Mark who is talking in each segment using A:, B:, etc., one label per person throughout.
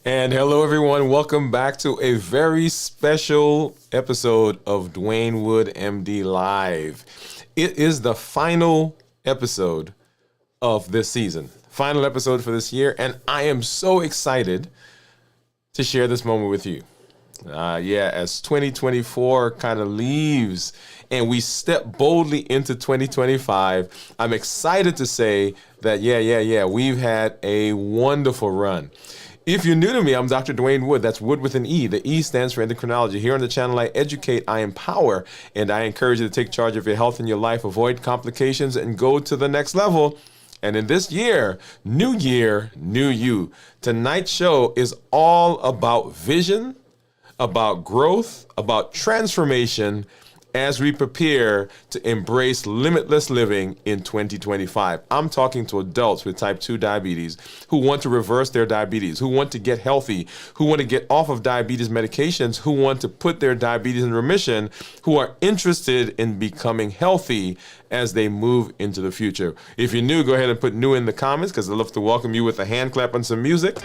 A: And hello, everyone. Welcome back to a very special episode of Dwain Woode, MD Live. It is the final episode of this season, final episode for this year, and I am so excited to share this moment with you. As 2024 kind of leaves and we step boldly into 2025, I'm excited to say that, we've had a wonderful run. If you're new to me, I'm Dr. Dwain Woode. That's Wood with an E. The E stands for endocrinology. Here on the channel, I educate, I empower, and I encourage you to take charge of your health and your life, avoid complications, and go to the next level. And in this year, new you. Tonight's show is all about vision, about growth, about transformation as we prepare to embrace limitless living in 2025. I'm talking to adults with type 2 diabetes who want to reverse their diabetes, who want to get healthy, who want to get off of diabetes medications, who want to put their diabetes in remission, who are interested in becoming healthy as they move into the future. If you're new, go ahead and put new in the comments because I'd love to welcome you with a hand clap and some music.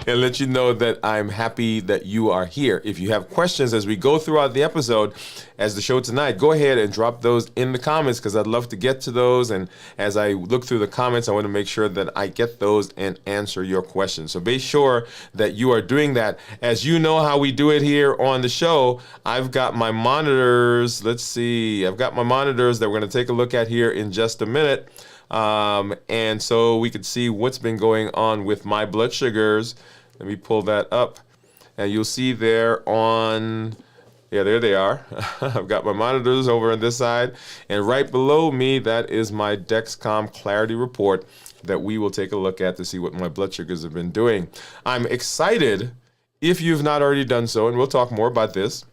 A: And let you know that I'm happy that you are here. If you have questions as we go throughout the episode, as the show tonight, go ahead and drop those in the comments because I'd love to get to those. And as I look through the comments, I want to make sure that I get those and answer your questions. So be sure that you are doing that. As you know how we do it here on the show, I've got my monitors. Let's see. I've got my monitors that we're going to take a look at here in just a minute. And so we could see what's been going on with my blood sugars. Let me pull that up, and you'll see there there they are. I've got my monitors over on this side, and right below me, that is my Dexcom Clarity Report that we will take a look at to see what my blood sugars have been doing. I'm excited, if you've not already done so, and we'll talk more about this,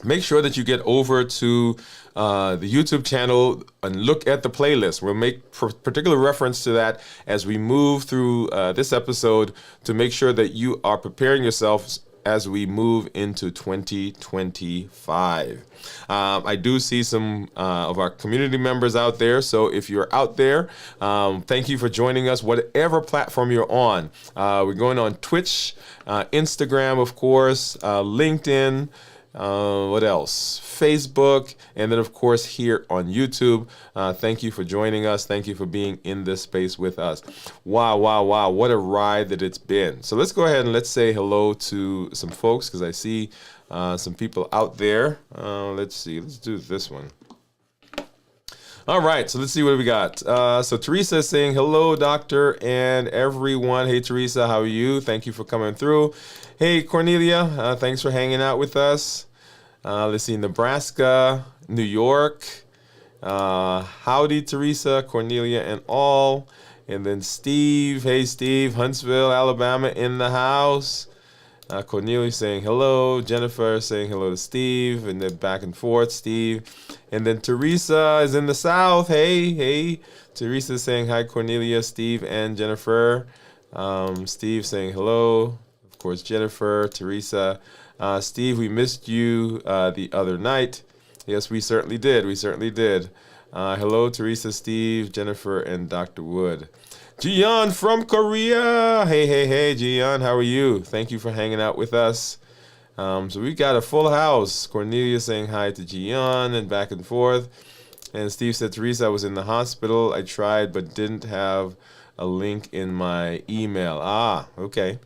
A: make sure that you get over to the YouTube channel and look at the playlist. We'll make particular reference to that as we move through this episode to make sure that you are preparing yourselves as we move into 2025. I do see some of our community members out there. So if you're out there, thank you for joining us, whatever platform you're on. We're going on Twitch, Instagram, of course, LinkedIn, what else? Facebook, and then of course here on YouTube. Thank you for joining us. Thank you for being in this space with us. Wow, what a ride that it's been. So let's go ahead and let's say hello to some folks because I see some people out there. Let's see, let's do this one. All right, so let's see what we got. So Teresa is saying, hello, doctor and everyone. Hey, Teresa, how are you? Thank you for coming through. Hey, Cornelia, thanks for hanging out with us. Let's see, Nebraska, New York. Howdy, Teresa, Cornelia, and all. And then Steve. Hey, Steve, Huntsville, Alabama in the house. Cornelia saying hello. Jennifer saying hello to Steve. And then back and forth, Steve. And then Teresa is in the South. Hey. Teresa saying hi, Cornelia, Steve, and Jennifer. Steve saying hello. Of course, Jennifer, Teresa. Steve, we missed you the other night. Yes, we certainly did. Hello, Teresa, Steve, Jennifer, and Dr. Woode. Jian from Korea. Hey, Jian, how are you? Thank you for hanging out with us. So we got a full house. Cornelia saying hi to Jian and back and forth. And Steve said, Teresa, I was in the hospital. I tried but didn't have a link in my email. Okay.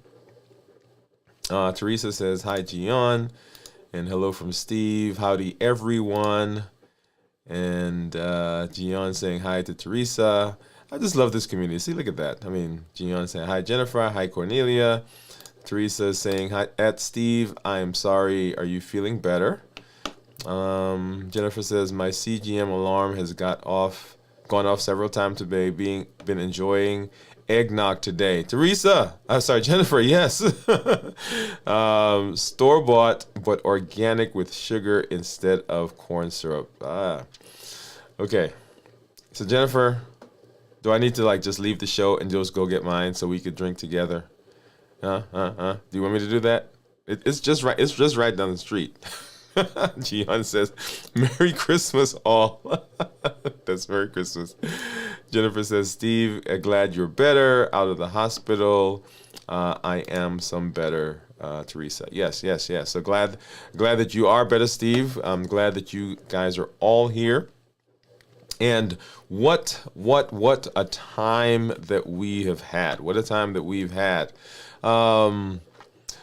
A: Teresa says, hi, Gian, and hello from Steve. Howdy, everyone. And Gian saying hi to Teresa. I just love this community. See, look at that. I mean, Gian saying hi, Jennifer. Hi, Cornelia. Teresa saying hi at Steve. I am sorry. Are you feeling better? Jennifer says, my CGM alarm has gone off several times today. Been enjoying eggnog today. Jennifer, yes. Store-bought, but organic with sugar instead of corn syrup. Okay. So Jennifer, do I need to just leave the show and just go get mine so we could drink together? Do you want me to do that? It's just right down the street. Gian says, Merry Christmas all. That's Merry Christmas. Jennifer says, Steve, glad you're better, out of the hospital. I am some better, Teresa. Yes, yes, yes. So glad that you are better, Steve. I'm glad that you guys are all here. And what a time that we have had. What a time that we've had.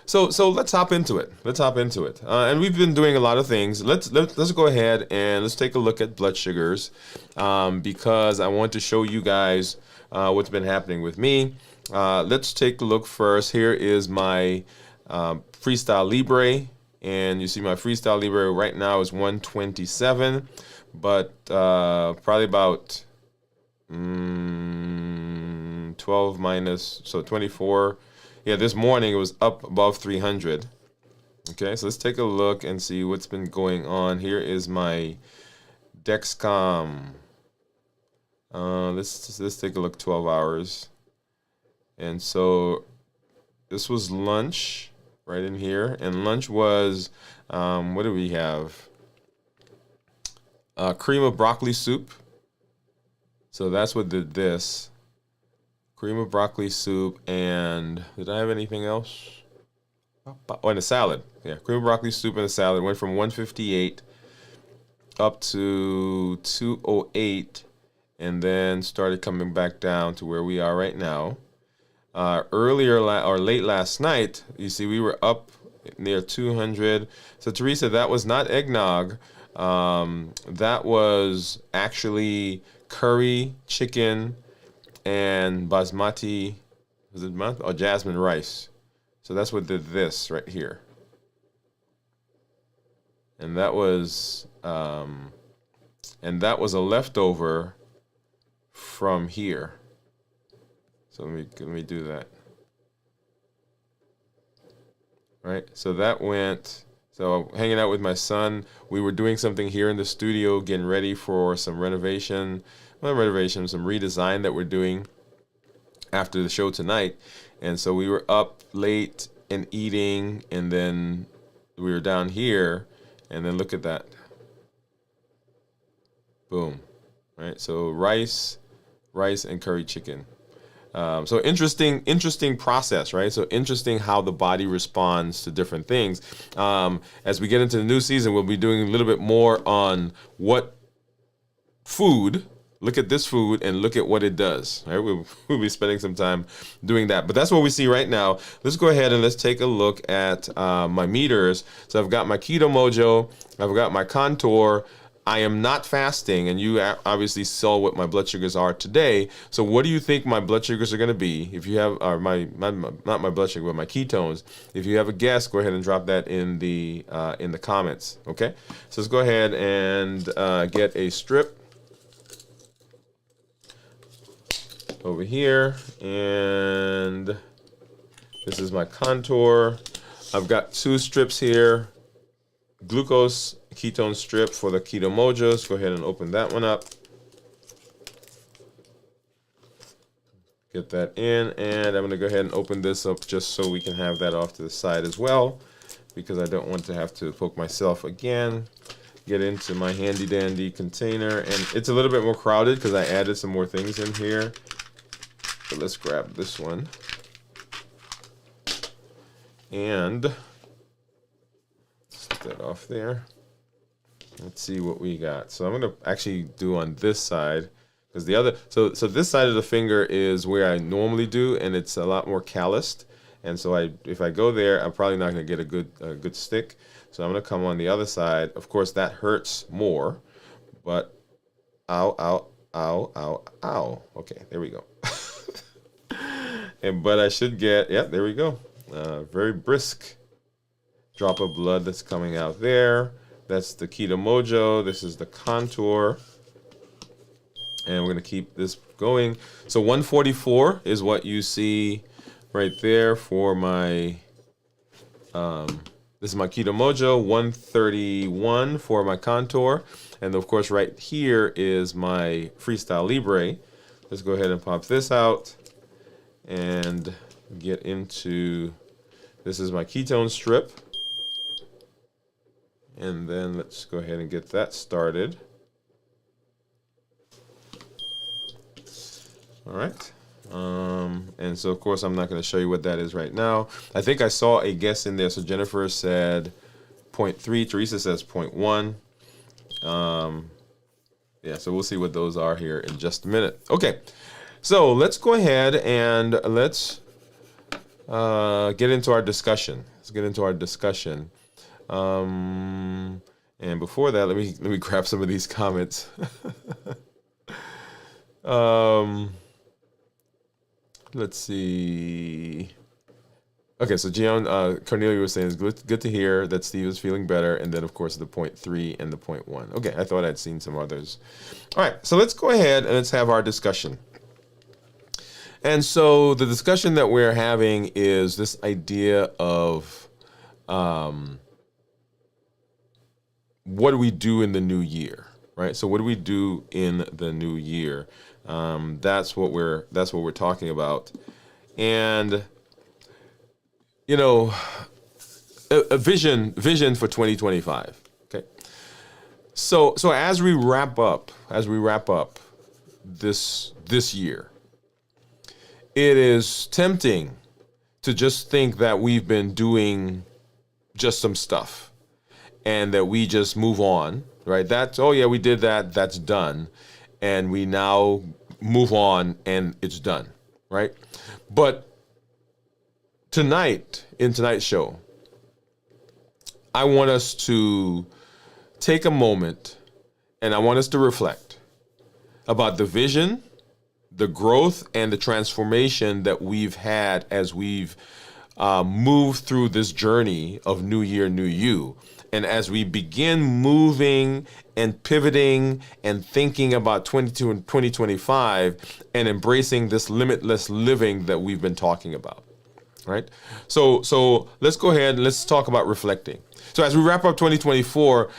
A: So let's hop into it. And we've been doing a lot of things. Let's go ahead and let's take a look at blood sugars, because I want to show you guys what's been happening with me. Let's take a look first. Here is my Freestyle Libre, and you see my Freestyle Libre right now is 127, but probably about 12 minus, so 24. Yeah, this morning it was up above 300. Okay, so let's take a look and see what's been going on. Here is my Dexcom. Let's take a look. 12 hours. And so this was lunch right in here, and lunch was what do we have? Cream of broccoli soup. So that's what did this. Cream of broccoli soup, and did I have anything else? Oh, and a salad. Yeah, cream of broccoli soup and a salad. Went from 158 up to 208, and then started coming back down to where we are right now. Earlier or late last night, you see we were up near 200. So Teresa, that was not eggnog. That was actually curry chicken and basmati, jasmine rice. So that's what did this right here. And that was a leftover from here. So let me do that. Right. So that went. So hanging out with my son, we were doing something here in the studio, getting ready for some redesign that we're doing after the show tonight. And so we were up late and eating, and then we were down here, and then look at that. Boom. Right? So rice and curry chicken. So interesting process, right? So interesting how the body responds to different things. As we get into the new season, we'll be doing a little bit more on what food. Look at this food and look at what it does. Right? We'll be spending some time doing that. But that's what we see right now. Let's go ahead and let's take a look at my meters. So I've got my Keto Mojo. I've got my Contour. I am not fasting, and you obviously saw what my blood sugars are today. So what do you think my blood sugars are going to be? If you have, or not my blood sugar, but my ketones. If you have a guess, go ahead and drop that in the comments. Okay. So let's go ahead and get a strip over here, and this is my Contour. I've got 2 strips here. Glucose ketone strip for the Keto Mojos. Go ahead and open that one up. Get that in, and I'm going to go ahead and open this up just so we can have that off to the side as well, because I don't want to have to poke myself again. Get into my handy dandy container, and it's a little bit more crowded because I added some more things in here. So let's grab this one. And set that off there. Let's see what we got. So I'm going to actually do on this side, because the other, so this side of the finger is where I normally do, and it's a lot more calloused. And so if I go there, I'm probably not going to get a good stick. So I'm going to come on the other side. Of course, that hurts more, but ow, ow, ow, ow, ow. Okay, there we go. But I should get, yeah, there we go. Very brisk drop of blood that's coming out there. That's the Keto Mojo. This is the Contour. And we're going to keep this going. So 144 is what you see right there for my, this is my Keto Mojo. 131 for my Contour. And of course, right here is my Freestyle Libre. Let's go ahead and pop this out and get into, this is my ketone strip. And then let's go ahead and get that started. All right. And so, of course, I'm not going to show you what that is right now. I think I saw a guess in there. So Jennifer said 0.3. Teresa says 0.1. Yeah, so we'll see what those are here in just a minute. Okay, so let's go ahead and let's get into our discussion. Let's get into our discussion. And before that, let me grab some of these comments. Let's see. Okay, so Gian, Cornelia was saying it's good to hear that Steve is feeling better, and then of course the 0.3 and the 0.1. Okay, I thought I'd seen some others. All right, so let's go ahead and let's have our discussion. And so the discussion that we're having is this idea of what do we do in the new year, right? So what do we do in the new year? That's what we're talking about, and you know, a vision for 2025. Okay, so as we wrap up this year, it is tempting to just think that we've been doing just some stuff and that we just move on, right? That's, oh yeah, we did that, that's done. And we now move on and it's done, right? But tonight, in tonight's show, I want us to take a moment and I want us to reflect about the vision, the growth, and the transformation that we've had as we've moved through this journey of New Year, New You. And as we begin moving and pivoting and thinking about 2025 and embracing this limitless living that we've been talking about, right? So let's go ahead and let's talk about reflecting. So as we wrap up 2024,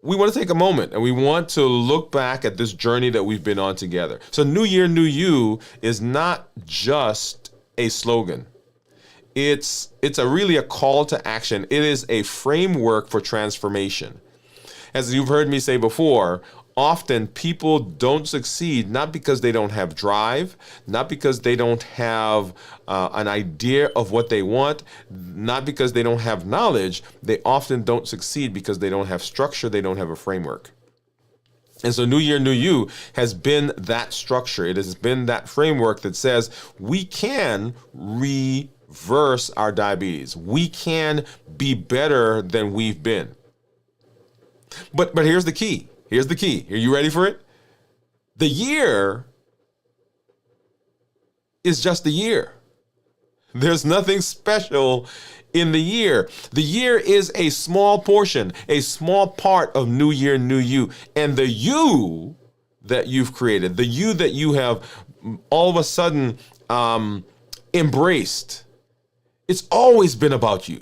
A: we want to take a moment and we want to look back at this journey that we've been on together. So New Year, New You is not just a slogan. It's really a call to action. It is a framework for transformation. As you've heard me say before, often people don't succeed not because they don't have drive, not because they don't have an idea of what they want, not because they don't have knowledge. They often don't succeed because they don't have structure, they don't have a framework. And so New Year, New You has been that structure. It has been that framework that says we can reverse our diabetes. We can be better than we've been. But here's the key. Here's the key. Are you ready for it? The year is just a year. There's nothing special in the year. The year is a small portion, a small part of New Year, New You. And the you that you've created, the you that you have all of a sudden embraced, it's always been about you.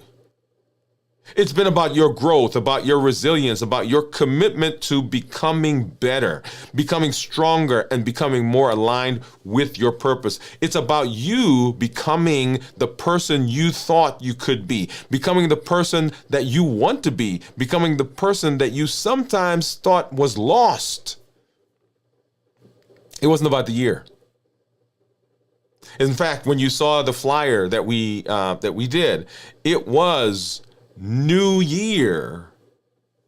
A: It's been about your growth, about your resilience, about your commitment to becoming better, becoming stronger, and becoming more aligned with your purpose. It's about you becoming the person you thought you could be, becoming the person that you want to be, becoming the person that you sometimes thought was lost. It wasn't about the year. In fact, when you saw the flyer that we did, it was New Year,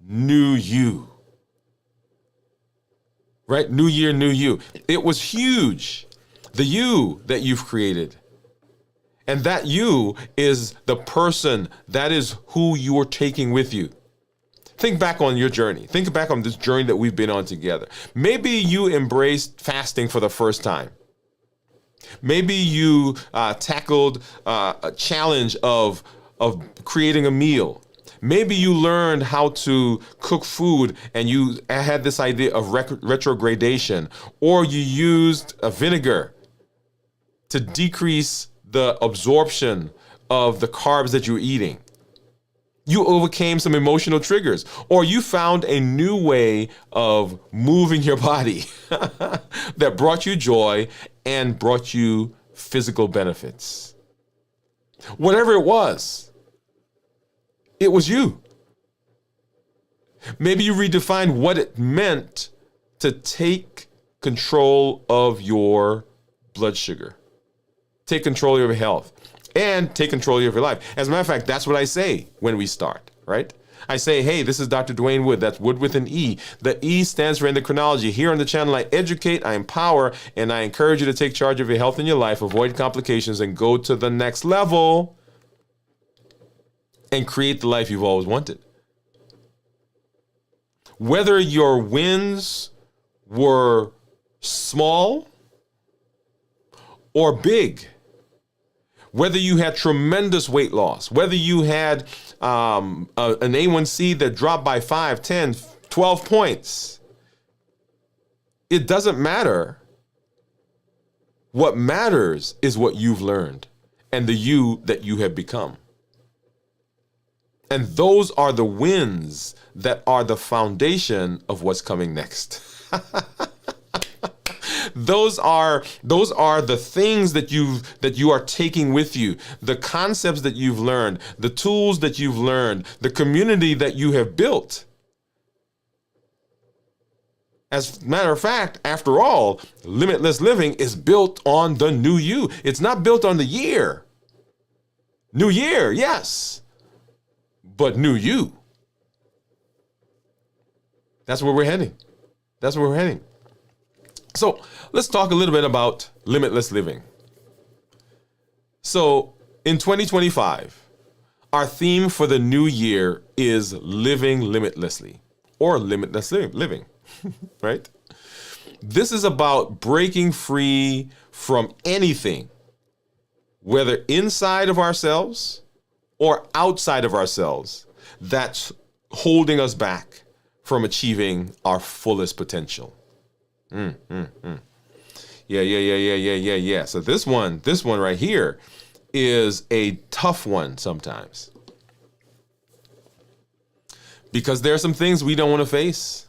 A: New You. Right? New Year, New You. It was huge. The you that you've created. And that you is the person, that is who you're taking with you. Think back on your journey. Think back on this journey that we've been on together. Maybe you embraced fasting for the first time. Maybe you tackled a challenge of creating a meal. Maybe you learned how to cook food and you had this idea of retrogradation, or you used a vinegar to decrease the absorption of the carbs that you're eating. You overcame some emotional triggers, or you found a new way of moving your body that brought you joy and brought you physical benefits. Whatever it was you. Maybe you redefined what it meant to take control of your blood sugar. Take control of your health and take control of your life. As a matter of fact, that's what I say when we start, right? I say, hey, this is Dr. Dwain Woode. That's Wood with an E. The E stands for endocrinology. Here on the channel, I educate, I empower, and I encourage you to take charge of your health and your life, avoid complications, and go to the next level and create the life you've always wanted. Whether your wins were small or big, whether you had tremendous weight loss, whether you had an A1C that dropped by 5, 10, 12 points, it doesn't matter. What matters is what you've learned and the you that you have become. And those are the wins that are the foundation of what's coming next. Those are the things that you are taking with you, the concepts that you've learned, the tools that you've learned, the community that you have built. As a matter of fact, after all, limitless living is built on the new you. It's not built on the year. New year, yes, but new you. That's where we're heading. That's where we're heading. So let's talk a little bit about limitless living. So in 2025, our theme for the new year is living limitlessly or limitless living, right? This is about breaking free from anything, whether inside of ourselves or outside of ourselves, that's holding us back from achieving our fullest potential. Yeah. So this one right here is a tough one sometimes. Because there are some things we don't want to face.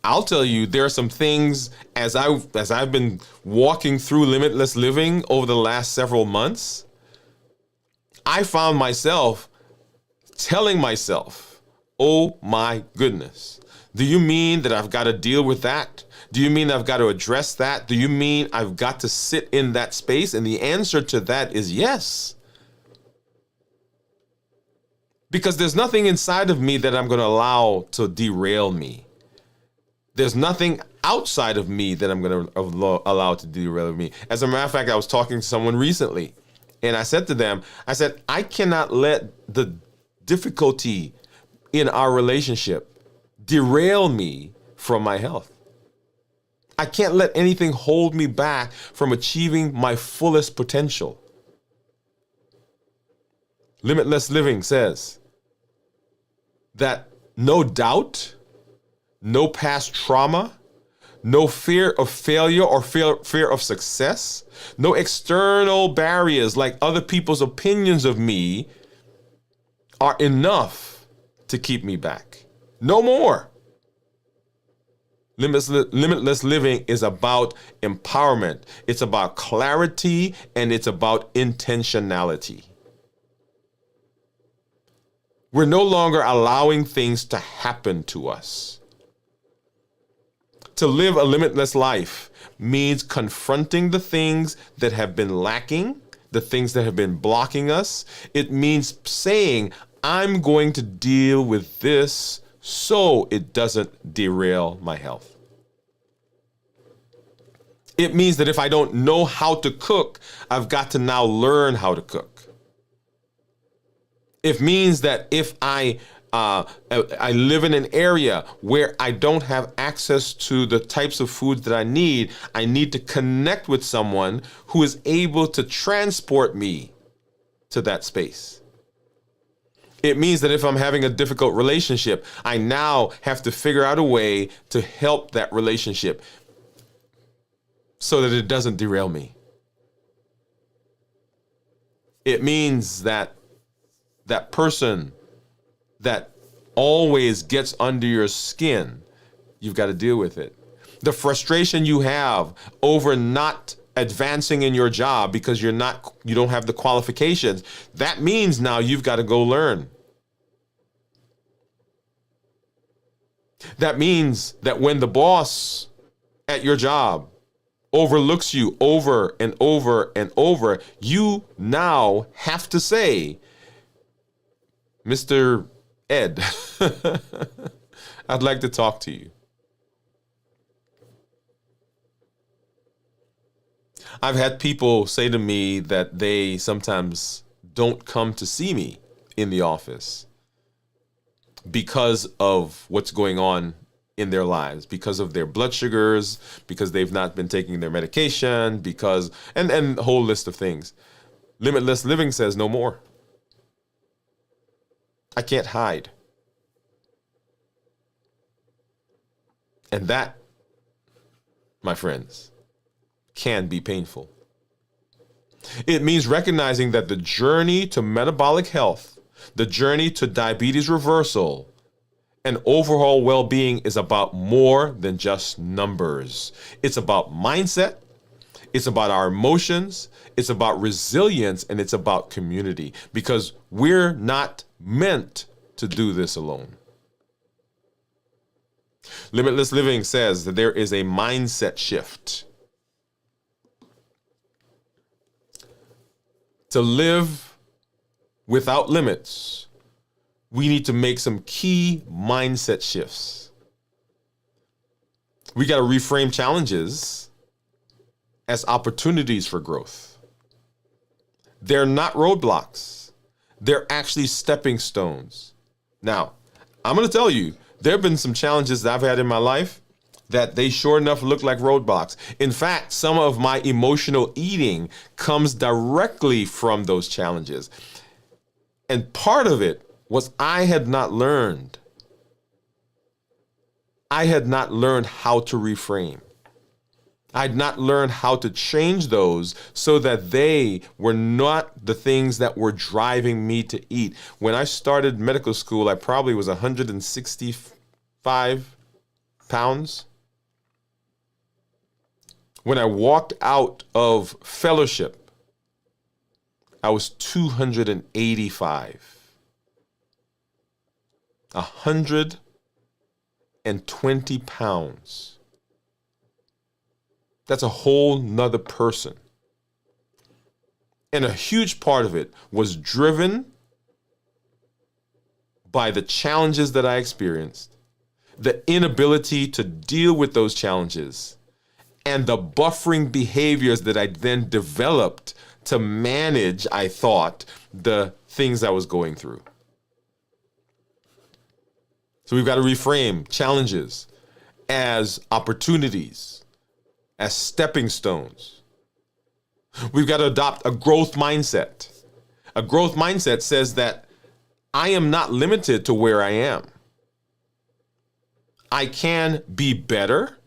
A: I'll tell you, there are some things as I've been walking through limitless living over the last several months, I found myself telling myself, oh my goodness, do you mean that I've got to deal with that? Do you mean I've got to address that? Do you mean I've got to sit in that space? And the answer to that is yes. Because there's nothing inside of me that I'm going to allow to derail me. There's nothing outside of me that I'm going to allow to derail me. As a matter of fact, I was talking to someone recently, and I said to them, I cannot let the difficulty in our relationship derail me from my health. I can't let anything hold me back from achieving my fullest potential. Limitless Living says that no doubt, no past trauma, no fear of failure or fear of success, no external barriers like other people's opinions of me are enough to keep me back. No more. Limitless living is about empowerment. It's about clarity, and it's about intentionality. We're no longer allowing things to happen to us. To live a limitless life means confronting the things that have been lacking, the things that have been blocking us. It means saying, I'm going to deal with this so it doesn't derail my health. It means that if I don't know how to cook, I've got to now learn how to cook. It means that if I live in an area where I don't have access to the types of foods that I need to connect with someone who is able to transport me to that space. It means that if I'm having a difficult relationship, I now have to figure out a way to help that relationship so that it doesn't derail me. It means that that person that always gets under your skin, you've got to deal with it. The frustration you have over not advancing in your job because you don't have the qualifications, that means now you've got to go learn. That means that when the boss at your job overlooks you over and over and over, you now have to say, Mr. Ed, I'd like to talk to you. I've had people say to me that they sometimes don't come to see me in the office because of what's going on in their lives, because of their blood sugars, because they've not been taking their medication, because, and a whole list of things. Limitless Living says no more. I can't hide. And that, my friends, can be painful. It means recognizing that the journey to metabolic health, the journey to diabetes reversal, and overall well-being is about more than just numbers. It's about mindset, it's about our emotions, it's about resilience, and it's about community, because we're not meant to do this alone. Limitless Living says that there is a mindset shift. To live without limits, we need to make some key mindset shifts. We got to reframe challenges as opportunities for growth. They're not roadblocks. They're actually stepping stones. Now, I'm going to tell you, there have been some challenges that I've had in my life that they sure enough look like roadblocks. In fact, some of my emotional eating comes directly from those challenges. And part of it was I had not learned how to reframe. I had not learned how to change those so that they were not the things that were driving me to eat. When I started medical school, I probably was 165 pounds. When I walked out of fellowship, I was 285. 120 pounds. That's a whole nother person. And a huge part of it was driven by the challenges that I experienced, the inability to deal with those challenges, and the buffering behaviors that I then developed to manage, I thought, the things I was going through. So we've got to reframe challenges as opportunities, as stepping stones. We've got to adopt a growth mindset. A growth mindset says that I am not limited to where I am. I can be better.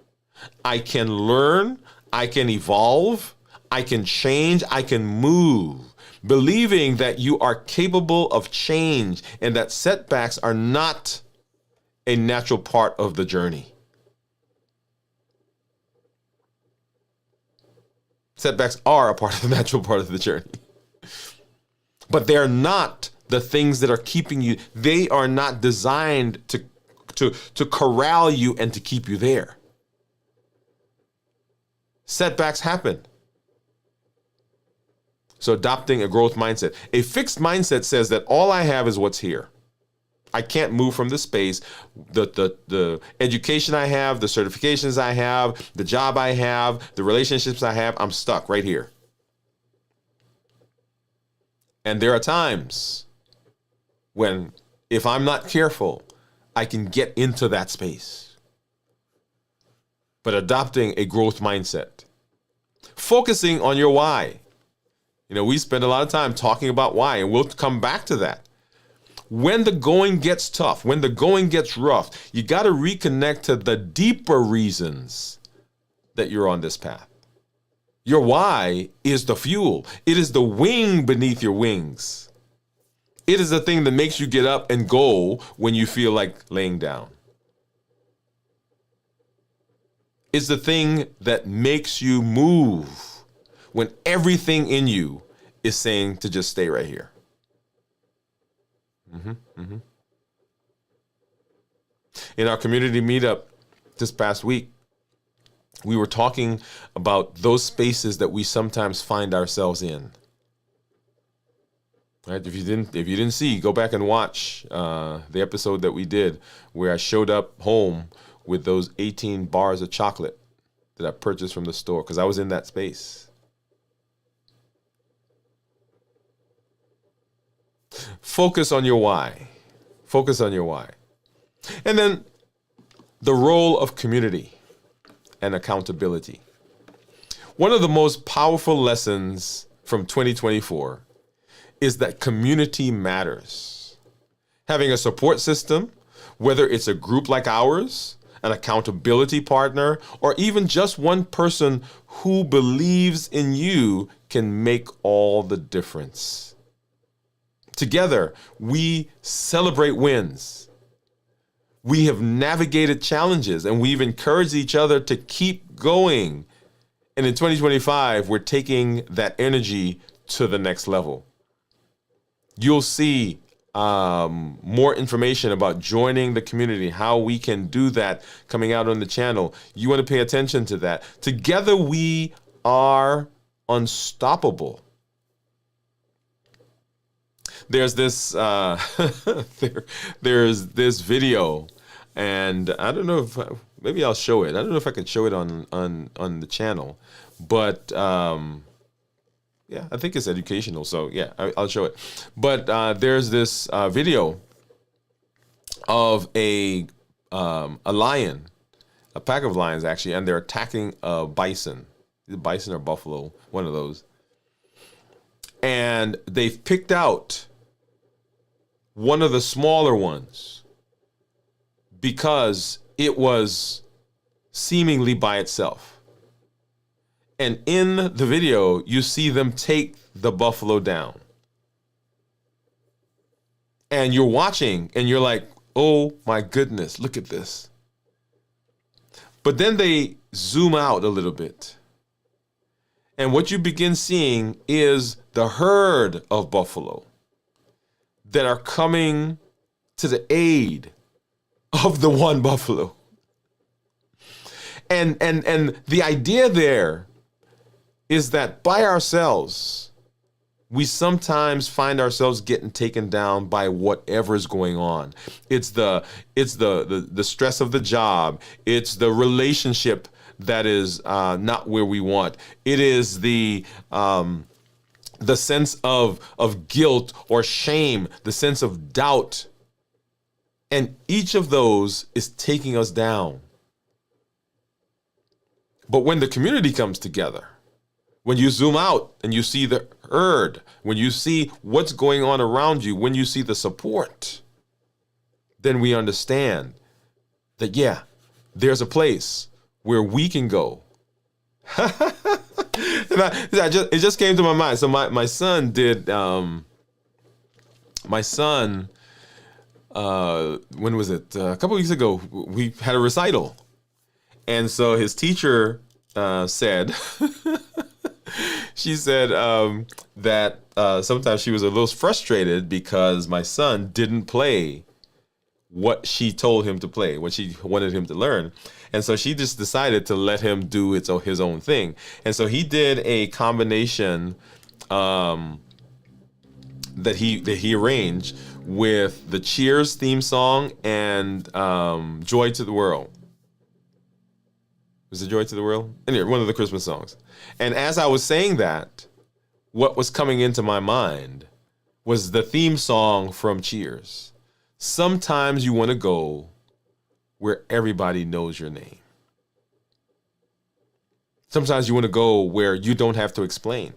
A: I can learn, I can evolve, I can change, I can move, believing that you are capable of change and that setbacks are not a natural part of the journey. Setbacks are a part of the natural part of the journey. But they're not the things that are keeping you. They are not designed to corral you and to keep you there. Setbacks happen. So adopting a growth mindset. A fixed mindset says that all I have is what's here. I can't move from this space. The education I have, the certifications I have, the job I have, the relationships I have, I'm stuck right here. And there are times when, if I'm not careful, I can get into that space. But adopting a growth mindset, focusing on your why. You know, we spend a lot of time talking about why, and we'll come back to that. When the going gets tough, when the going gets rough, you got to reconnect to the deeper reasons that you're on this path. Your why is the fuel. It is the wing beneath your wings. It is the thing that makes you get up and go when you feel like laying down. It's the thing that makes you move when everything in you is saying to just stay right here. In our community meetup this past week, we were talking about those spaces that we sometimes find ourselves in. Right? If you didn't see, go back and watch the episode that we did where I showed up home with those 18 bars of chocolate that I purchased from the store because I was in that space. Focus on your why. Focus on your why. And then the role of community and accountability. One of the most powerful lessons from 2024 is that community matters. Having a support system, whether it's a group like ours, an accountability partner, or even just one person who believes in you can make all the difference. Together, we celebrate wins. We have navigated challenges and we've encouraged each other to keep going. And in 2025, we're taking that energy to the next level. You'll see more information about joining the community, how we can do that coming out on the channel. You want to pay attention to that. Together, we are unstoppable. There's this there's this video, and I don't know if maybe I'll show it. I don't know if I can show it on the channel, but yeah, I think it's educational. So yeah, I'll show it. But there's this video of a lion, a pack of lions actually, and they're attacking a bison. Is it bison or buffalo? One of those. And they've picked out one of the smaller ones because it was seemingly by itself. And in the video, you see them take the buffalo down. And you're watching and you're like, oh my goodness, look at this. But then they zoom out a little bit. And what you begin seeing is the herd of buffalo that are coming to the aid of the one buffalo. And the idea there is that by ourselves, we sometimes find ourselves getting taken down by whatever's going on. It's the stress of the job. It's the relationship that is not where we want. It is the sense of guilt or shame, the sense of doubt. And each of those is taking us down. But when the community comes together, when you zoom out and you see the herd, when you see what's going on around you, when you see the support, then we understand that, yeah, there's a place where we can go. It just came to my mind. So my son did, when was it? A couple weeks ago, we had a recital. And so his teacher said, she said that sometimes she was a little frustrated because my son didn't play what she told him to play, what she wanted him to learn. And so she just decided to let him do his own thing. And so he did a combination that he arranged with the Cheers theme song and Joy to the World. Was it Joy to the World? Anyway, one of the Christmas songs. And as I was saying that, what was coming into my mind was the theme song from Cheers. Sometimes you want to go where everybody knows your name. Sometimes you want to go where you don't have to explain.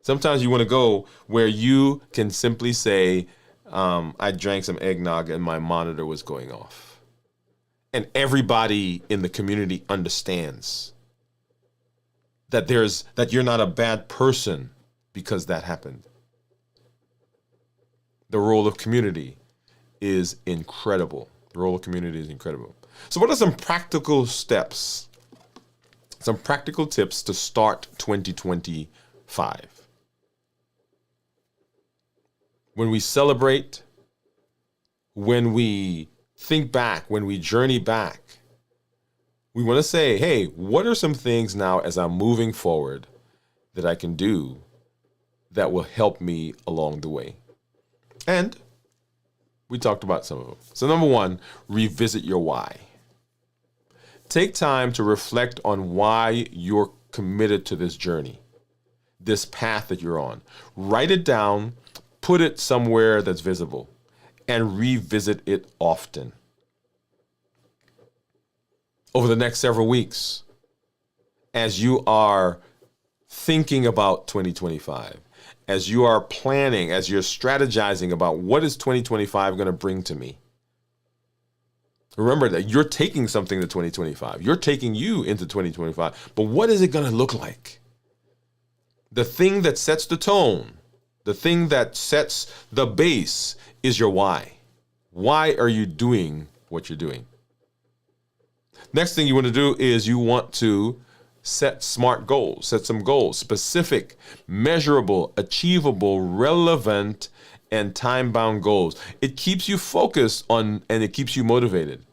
A: Sometimes you want to go where you can simply say, I drank some eggnog and my monitor was going off. And everybody in the community understands that you're not a bad person because that happened. The role of community is incredible. The role of community is incredible. So what are some practical steps, some practical tips to start 2025? When we celebrate, when we think back, when we journey back, We want to say, hey, what are some things now as I'm moving forward that I can do that will help me along the way? And we talked about some of them. So number one, revisit your why. Take time to reflect on why you're committed to this journey, this path that you're on. Write it down, put it somewhere that's visible, and revisit it often. Over the next several weeks, as you are thinking about 2025, as you are planning, as you're strategizing about what is 2025 going to bring to me. Remember that you're taking something to 2025. You're taking you into 2025. But what is it going to look like? The thing that sets the tone, the thing that sets the base is your why. Why are you doing what you're doing? Next thing you want to do is you want to set smart goals, set some goals, specific, measurable, achievable, relevant, and time-bound goals. It keeps you focused on, and it keeps you motivated.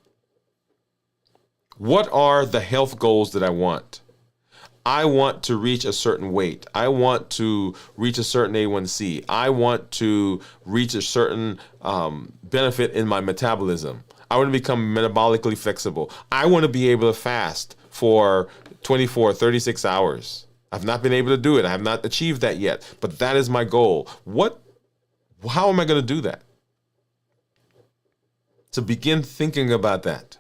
A: What are the health goals that I want? I want to reach a certain weight. I want to reach a certain A1C. I want to reach a certain benefit in my metabolism. I want to become metabolically flexible. I want to be able to fast for 24, 36 hours. I've not been able to do it. I have not achieved that yet, but that is my goal. How am I going to do that? So begin thinking about that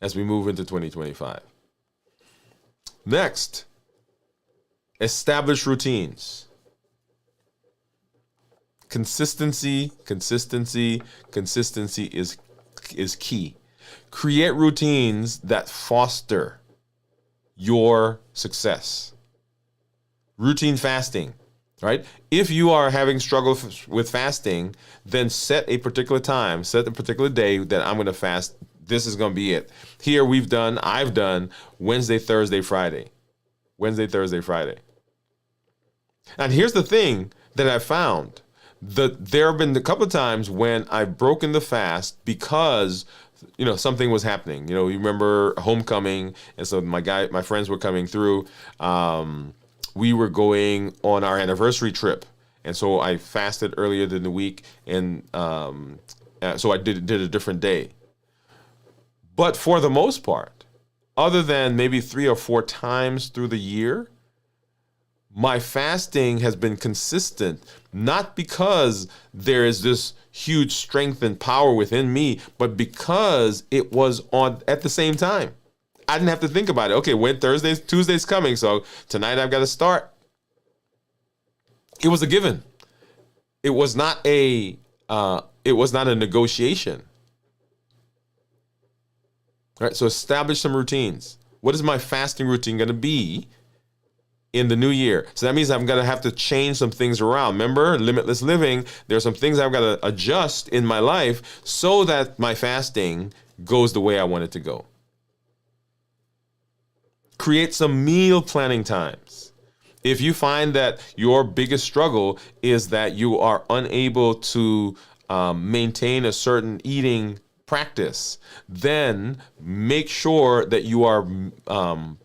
A: as we move into 2025. Next, establish routines. Consistency is key. Create routines that foster your success. Routine fasting, right? If you are having struggle with fasting, then set a particular time, set a particular day that I'm going to fast. This is going to be it. Here I've done Wednesday, Thursday, Friday. Wednesday, Thursday, Friday. And here's the thing that I found. There have been a couple of times when I've broken the fast because, something was happening. You remember homecoming, and so my friends were coming through. We were going on our anniversary trip, and so I fasted earlier than the week, and so I did a different day. But for the most part, other than maybe 3 or 4 times through the year, my fasting has been consistent, not because there is this huge strength and power within me, but because it was on at the same time. I didn't have to think about it. Okay, when Tuesday's coming, so tonight I've got to start. It was a given. It was not a negotiation. All right, so establish some routines. What is my fasting routine going to be in the new year? So that means I'm going to have to change some things around. Remember, limitless living, there's some things I've got to adjust in my life so that my fasting goes the way I want it to go. Create some meal planning times. If you find that your biggest struggle is that you are unable to maintain a certain eating practice, then make sure that you are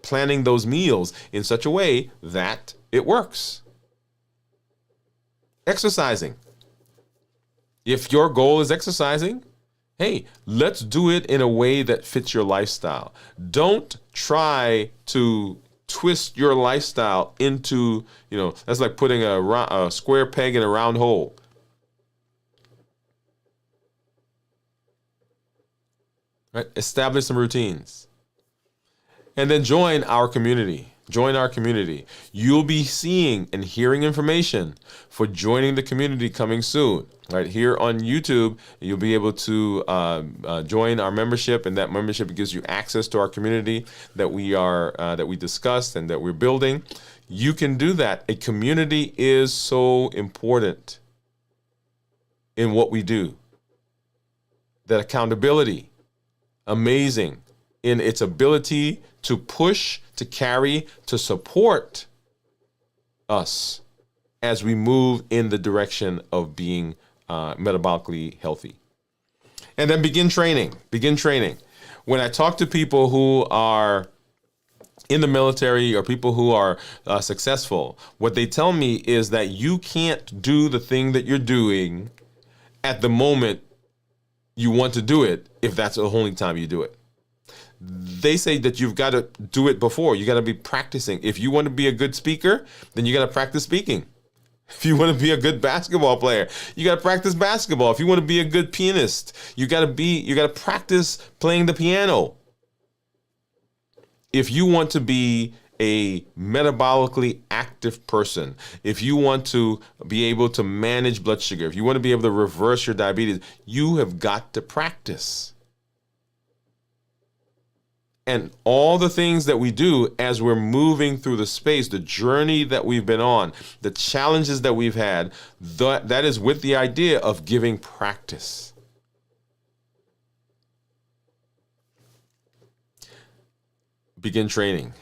A: planning those meals in such a way that it works. Exercising. If your goal is exercising, hey, let's do it in a way that fits your lifestyle. Don't try to twist your lifestyle into, that's like putting a square peg in a round hole. Right? Establish some routines. And then join our community. Join our community. You'll be seeing and hearing information for joining the community coming soon. Right here on YouTube, you'll be able to join our membership, and that membership gives you access to our community that we discussed and that we're building. You can do that. A community is so important in what we do. That accountability. Amazing in its ability to push, to carry, to support us as we move in the direction of being metabolically healthy. And then begin training. When I talk to people who are in the military or people who are successful, what they tell me is that you can't do the thing that you're doing at the moment you want to do it if that's the only time you do it. They say that you've got to do it before. You got to be practicing. If you want to be a good speaker, then you got to practice speaking. If you want to be a good basketball player, you got to practice basketball. If you want to be a good pianist, you got to practice playing the piano. If you want to be a metabolically active person, if you want to be able to manage blood sugar, if you want to be able to reverse your diabetes, you have got to practice. And all the things that we do as we're moving through the space, the journey that we've been on, the challenges that we've had, that is with the idea of giving practice. Begin training.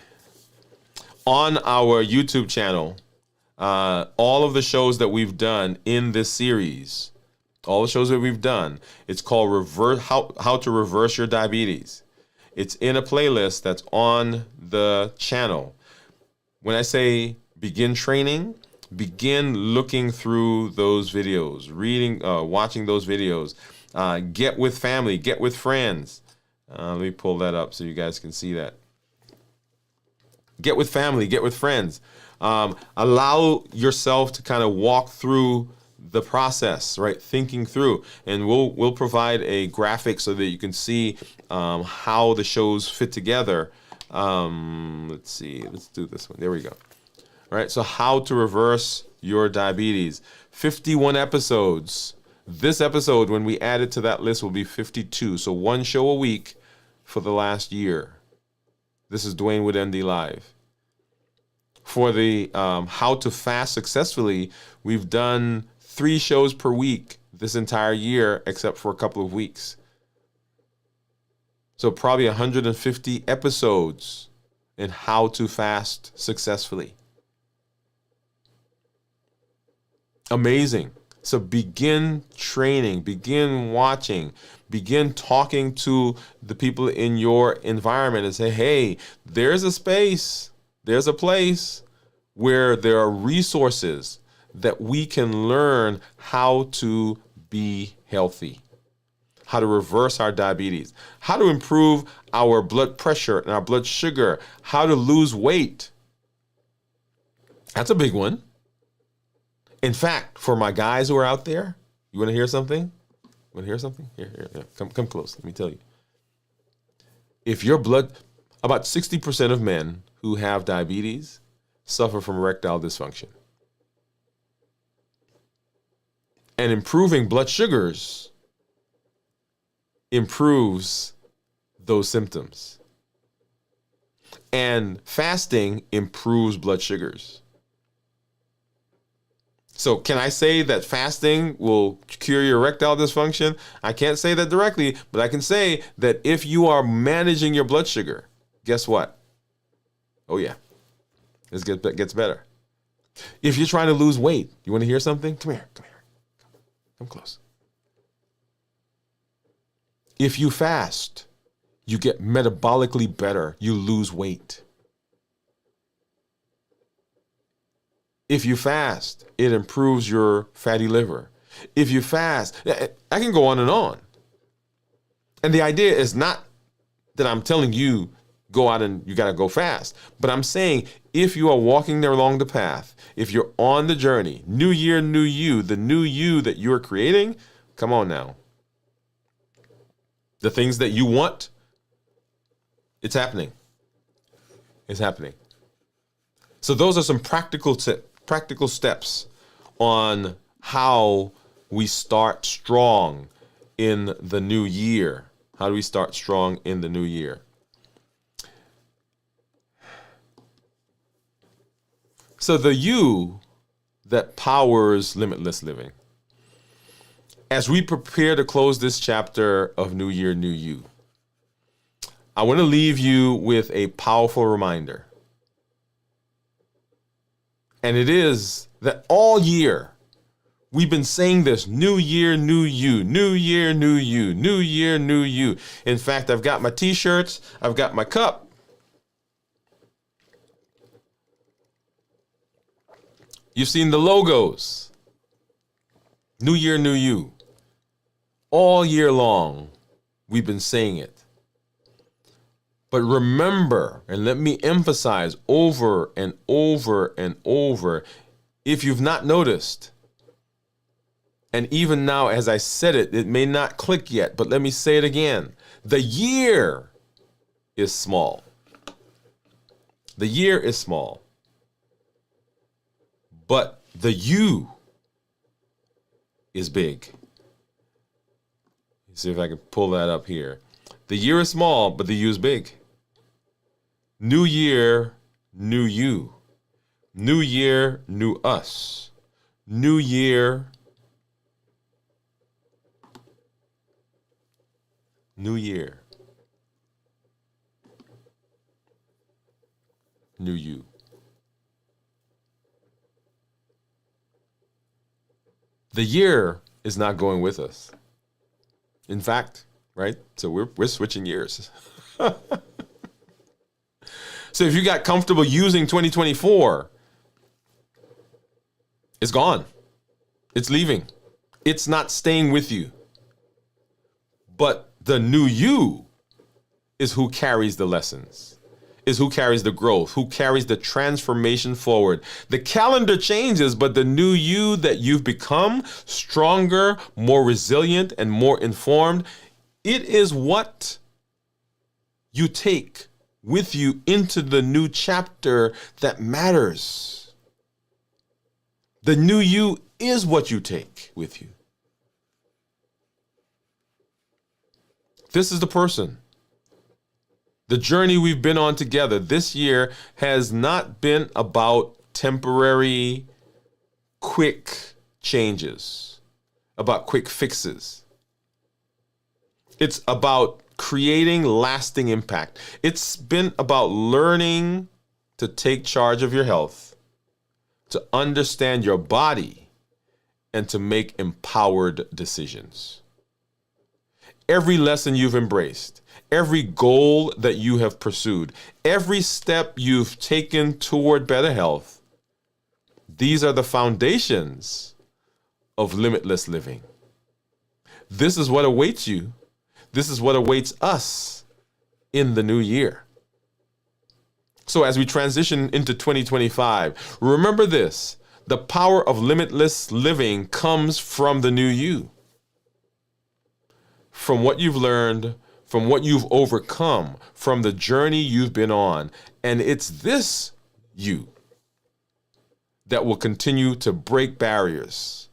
A: On our YouTube channel, all of the shows that we've done in this series, all the shows that we've done, it's called How to Reverse Your Diabetes. It's in a playlist that's on the channel. When I say begin training, begin looking through those videos, reading, watching those videos. Get with family, get with friends. Let me pull that up so you guys can see that. Get with family, get with friends. Allow yourself to kind of walk through the process, right? Thinking through, and we'll provide a graphic so that you can see how the shows fit together. Let's see, let's do this one. There we go. All right, so how to reverse your diabetes. 51 episodes. This episode, when we add it to that list, will be 52. So one show a week for the last year. This is Dwain Woode MD Live. For the how to fast successfully, we've done 3 shows per week this entire year, except for a couple of weeks. So probably 150 episodes in how to fast successfully. Amazing. So begin training, begin watching, begin talking to the people in your environment and say, hey, there's a space, there's a place where there are resources that we can learn how to be healthy, how to reverse our diabetes, how to improve our blood pressure and our blood sugar, how to lose weight. That's a big one. In fact, for my guys who are out there, you want to hear something? Want to hear something? Here. Come close. Let me tell you. If your blood, about 60% of men who have diabetes suffer from erectile dysfunction. And improving blood sugars improves those symptoms. And fasting improves blood sugars. So can I say that fasting will cure your erectile dysfunction? I can't say that directly, but I can say that if you are managing your blood sugar, guess what? Oh yeah, it gets better. If you're trying to lose weight, you want to hear something? Come here. Come close. If you fast, you get metabolically better. You lose weight. If you fast, it improves your fatty liver. If you fast, I can go on and on. And the idea is not that I'm telling you go out and you got to go fast, but I'm saying if you are walking there along the path, if you're on the journey, new year, new you, the new you that you're creating, come on now. The things that you want, it's happening. It's happening. So those are some practical steps on how we start strong in the new year. How do we start strong in the new year? So the you that powers limitless living. As we prepare to close this chapter of New Year, New You, I want to leave you with a powerful reminder. And it is that all year We've been saying this: new year, new you, new year, new you, new year, new you. In fact, I've got my t-shirts, I've got my cup. You've seen the logos. New year, new you. All year long, we've been saying it. But remember, and let me emphasize over and over and over, if you've not noticed, and even now as I said it, it may not click yet, but let me say it again. The year is small. The year is small. But the you is big. Let's see if I can pull that up here. The year is small, but the you is big. New year, new you. New year, new us. New year, new year. New you. The year is not going with us. In fact, right? So we're switching years. So if you got comfortable using 2024, it's gone. It's leaving. It's not staying with you. But the new you is who carries the lessons, is who carries the growth, who carries the transformation forward. The calendar changes, but the new you that you've become, stronger, more resilient, and more informed, it is what you take with you into the new chapter that matters. The new you is what you take with you. This is the person. The journey we've been on together this year has not been about temporary, quick changes, about quick fixes. It's about creating lasting impact. It's been about learning to take charge of your health, to understand your body, and to make empowered decisions. Every lesson you've embraced, every goal that you have pursued, every step you've taken toward better health, these are the foundations of limitless living. This is what awaits you. This is what awaits us in the new year. So as we transition into 2025, remember this: the power of limitless living comes from the new you. From what you've learned, from what you've overcome, from the journey you've been on. And it's this you that will continue to break barriers,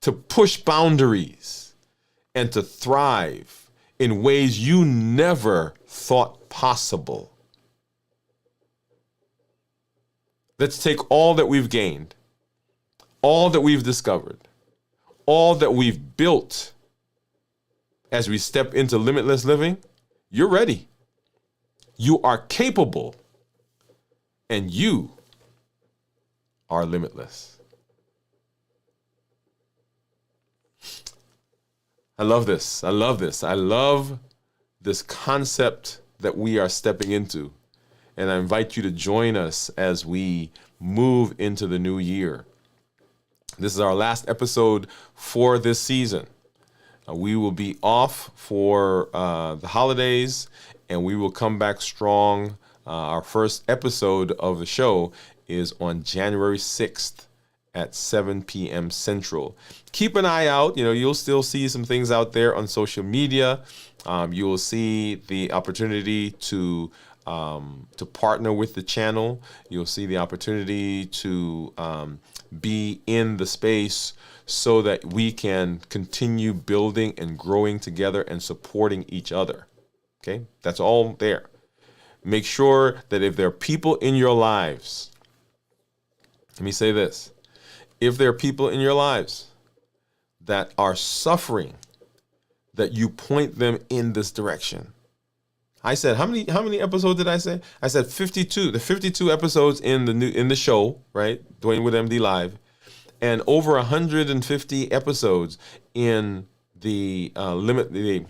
A: to push boundaries, and to thrive in ways you never thought possible. Let's take all that we've gained, all that we've discovered, all that we've built as we step into limitless living. You're ready. You are capable, and you are limitless. I love this. I love this. I love this concept that we are stepping into. And I invite you to join us as we move into the new year. This is our last episode for this season. We will be off for the holidays, and we will come back strong. Our first episode of the show is on January 6th. At 7 p.m. Central. Keep an eye out. You'll still see some things out there on social media. You will see the opportunity to partner with the channel. You'll see the opportunity to be in the space so that we can continue building and growing together and supporting each other. Okay? That's all there. Make sure that if there are people in your lives, let me say this. If there are people in your lives that are suffering, that you point them in this direction. I said, how many episodes did I say? I said 52. The 52 episodes in the show, right? Dwain Woode MD Live. and over 150 episodes in the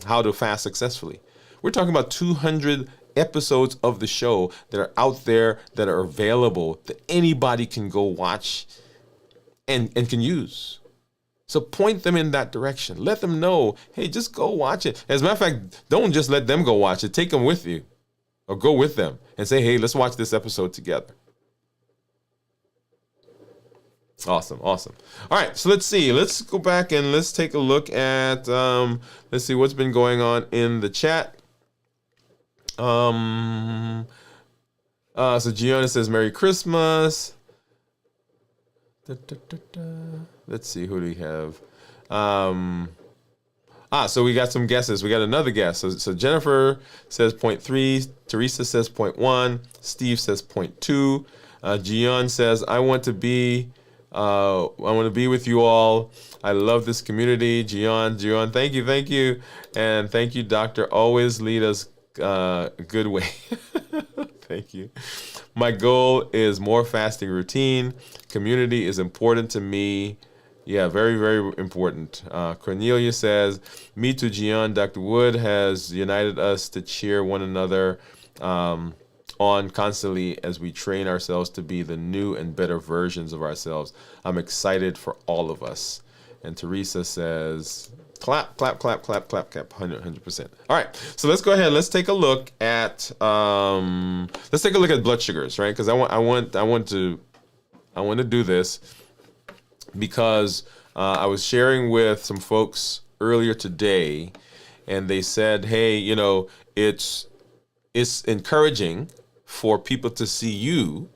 A: How to Fast Successfully. We're talking about 200 episodes of the show that are out there, that are available, that anybody can go watch and can use. So point them in that direction. Let them know, hey, just go watch it. As a matter of fact, don't just let them go watch it. Take them with you, or go with them and say, hey, let's watch this episode together. Awesome. All right, so let's see. Let's go back and let's take a look at, let's see what's been going on in the chat. So Gianna says, Merry Christmas. Let's see, who do we have? So we got some guesses. We got another guess. So Jennifer says 0.3. Teresa says 0.1. Steve says 0.2. Gian says, I want to be with you all. I love this community. Gian, thank you. And thank you, Doctor. Always lead us a good way. Thank you. My goal is more fasting routine. Community is important to me. Yeah, very, very important. Cornelia says, me too, Gian. Dr. Woode has united us to cheer one another on constantly as we train ourselves to be the new and better versions of ourselves. I'm excited for all of us. And Teresa says, clap, 100%. All right, so let's go ahead. Let's take a look at blood sugars, right? Because I want to do this because I was sharing with some folks earlier today, and they said, hey, it's encouraging for people to see you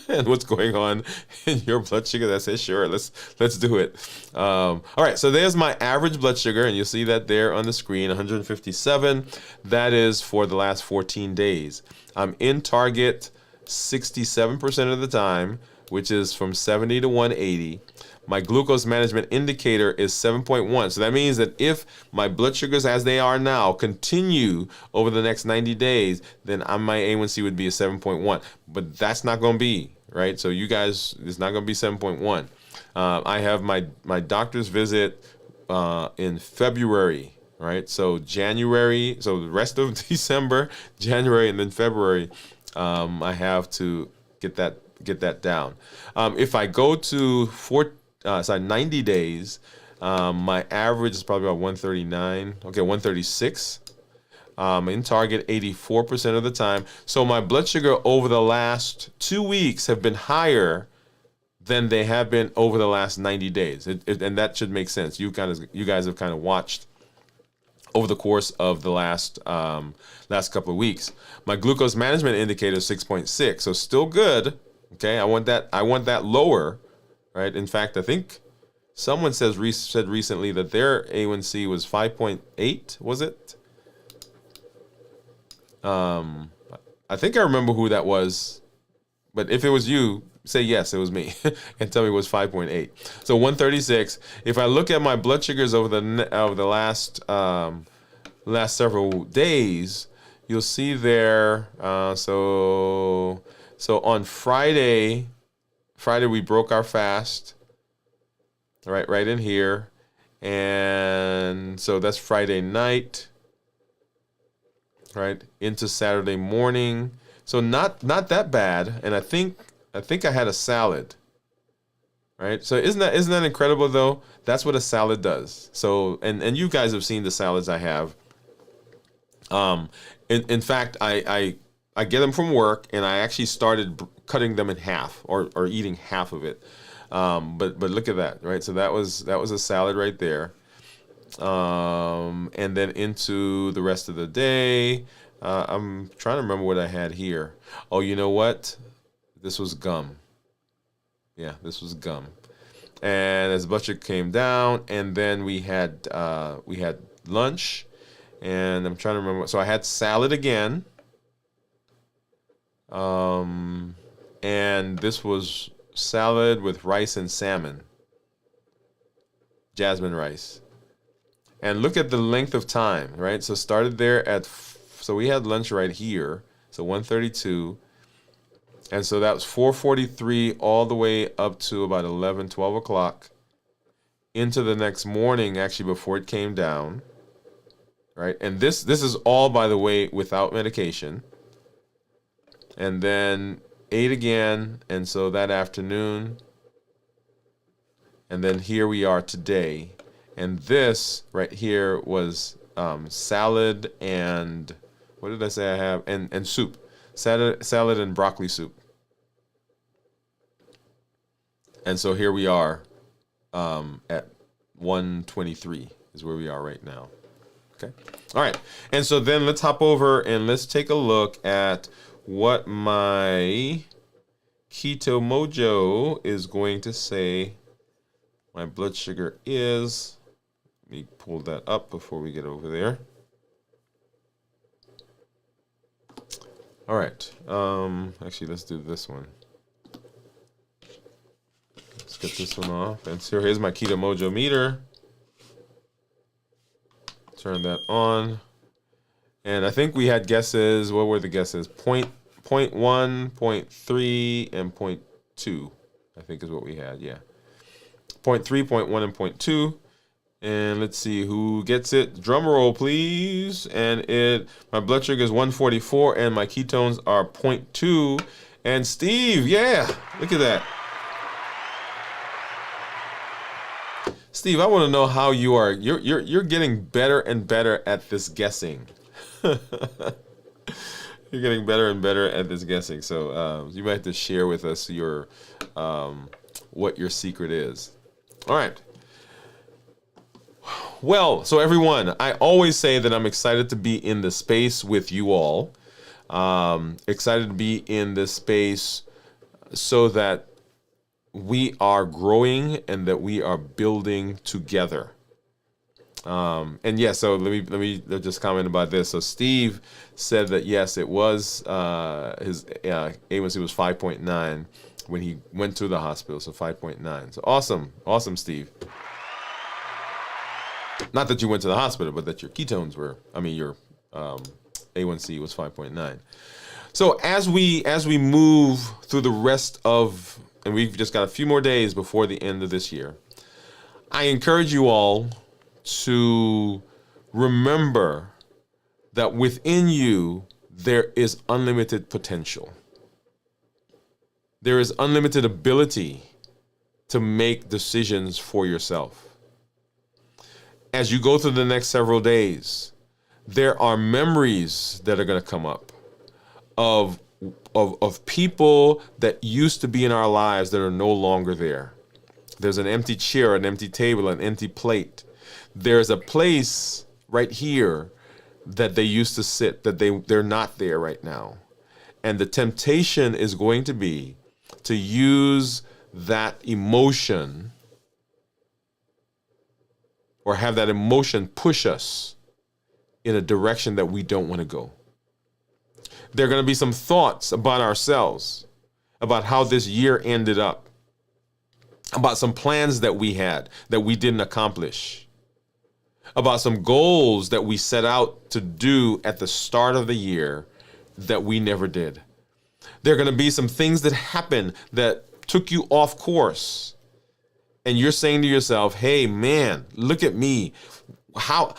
A: and what's going on in your blood sugar. I said, sure, let's do it. All right, so there's my average blood sugar, and you'll see that there on the screen, 157. That is for the last 14 days. I'm in target 67% of the time, which is from 70 to 180. My glucose management indicator is 7.1. So that means that if my blood sugars as they are now continue over the next 90 days, then my A1C would be a 7.1. But that's not going to be, right? So you guys, it's not going to be 7.1. I have my doctor's visit in February, right? So January, so the rest of December, January, and then February, I have to get that down. If I go to 90 days, my average is probably about 139. Okay, 136. In target 84% of the time. So my blood sugar over the last 2 weeks have been higher than they have been over the last 90 days. And that should make sense. You guys have kind of watched over the course of the last couple of weeks. My glucose management indicator is 6.6, so still good. Okay, I want that lower, right? In fact, I think someone said recently that their A1C was 5.8. Was it? I think I remember who that was, but if it was you, say yes, it was me, and tell me it was 5.8. So 136. If I look at my blood sugars over the last several days, you'll see there. So on Friday we broke our fast, right in here, and so that's Friday night, right into Saturday morning. So not that bad, and I think I had a salad, right? So isn't that incredible though? That's what a salad does. So and you guys have seen the salads I have. In fact, I get them from work, and I actually started cutting them in half or eating half of it. But look at that, right? So that was a salad right there. And then into the rest of the day, I'm trying to remember what I had here. Oh, you know what? This was gum. Yeah, this was gum. And as blood sugar came down, and then we had lunch, and I'm trying to remember. So I had salad again. And this was salad with rice and salmon, jasmine rice. And look at the length of time, right? So started there so we had lunch right here, so 1:32, And so that was 4:43 all the way up to about 11, 12 o'clock into the next morning, actually, before it came down. Right. And this is all, by the way, without medication. And then ate again. And so that afternoon. And then here we are today. And this right here was salad and, what did I say I have? And soup. Salad and broccoli soup. And so here we are at 1:23 is where we are right now. Okay. All right. And so then let's hop over and let's take a look at what my Keto Mojo is going to say my blood sugar is. Let me pull that up before we get over there. All right. Actually, let's do this one. Let's get this one off. And so here's my Keto Mojo meter. Turn that on. And I think we had guesses. What were the guesses? Point 1, 0.3, and 0.2. I think is what we had. Yeah. 0.3, 0.1, and 0.2. And let's see who gets it. Drum roll, please. And my blood sugar is 144, and my ketones are 0.2. And Steve, yeah, look at that. Steve, I want to know how you are. You're getting better and better at this guessing. You're getting better and better at this guessing. So you might have to share with us your what your secret is. All right. Well, so everyone, I always say that I'm excited to be in the space with you all. Excited to be in this space so that we are growing and that we are building together. And yeah, so let me just comment about this. So Steve said that yes, it was his A1C was 5.9 when he went to the hospital. So 5.9. So awesome, Steve. Not that you went to the hospital, but that your ketones were. I mean, your A1C was 5.9. So as we move through the rest of, and we've just got a few more days before the end of this year, I encourage you all to remember that within you there is unlimited potential. There is unlimited ability to make decisions for yourself. As you go through the next several days, there are memories that are going to come up of people that used to be in our lives that are no longer there. There's an empty chair, an empty table, an empty plate. There's a place right here that they used to sit that they're not there right now. And the temptation is going to be to use that emotion or have that emotion push us in a direction that we don't want to go. There are going to be some thoughts about ourselves, about how this year ended up, about some plans that we had that we didn't accomplish, about some goals that we set out to do at the start of the year that we never did. There are going to be some things that happened that took you off course. And you're saying to yourself, hey, man, look at me.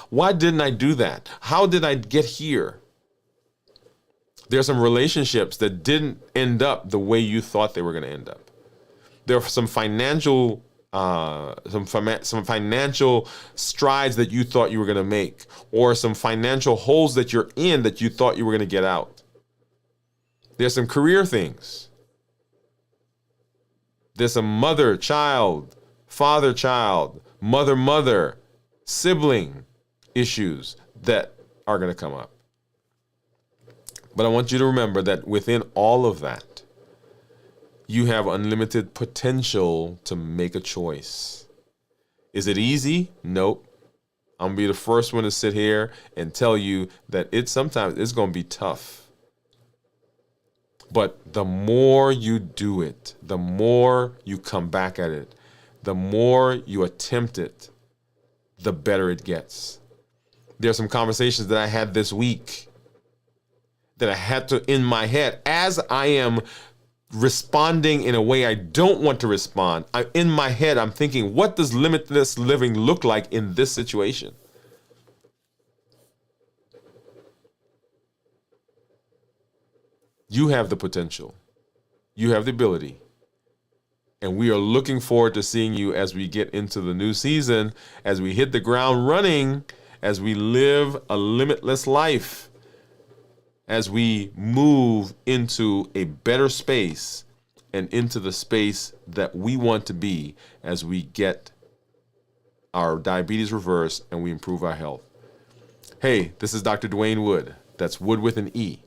A: Why didn't I do that? How did I get here? There are some relationships that didn't end up the way you thought they were going to end up. There are some financial financial strides that you thought you were going to make, or some financial holes that you're in that you thought you were going to get out. There's some career things. There's some mother-child, father-child, mother-mother, sibling issues that are going to come up. But I want you to remember that within all of that, you have unlimited potential to make a choice. Is it easy? Nope. I'm going to be the first one to sit here and tell you that sometimes it's going to be tough. But the more you do it, the more you come back at it, the more you attempt it, the better it gets. There are some conversations that I had this week that I had to, in my head, as I am responding in a way I don't want to respond. In my head, I'm thinking, what does limitless living look like in this situation? You have the potential. You have the ability. And we are looking forward to seeing you as we get into the new season, as we hit the ground running, as we live a limitless life, as we move into a better space and into the space that we want to be as we get our diabetes reversed and we improve our health. Hey, this is Dr. Dwain Woode. That's Wood with an E.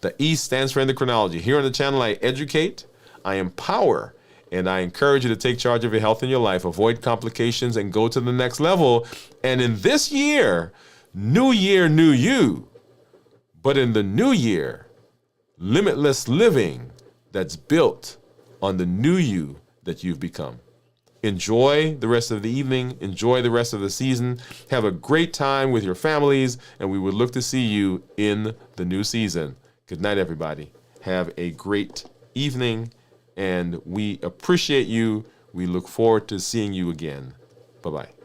A: The E stands for endocrinology. Here on the channel, I educate, I empower, and I encourage you to take charge of your health and your life, avoid complications, and go to the next level. And in this year, new you. But in the new year, limitless living that's built on the new you that you've become. Enjoy the rest of the evening. Enjoy the rest of the season. Have a great time with your families, and we would look to see you in the new season. Good night, everybody. Have a great evening, and we appreciate you. We look forward to seeing you again. Bye-bye.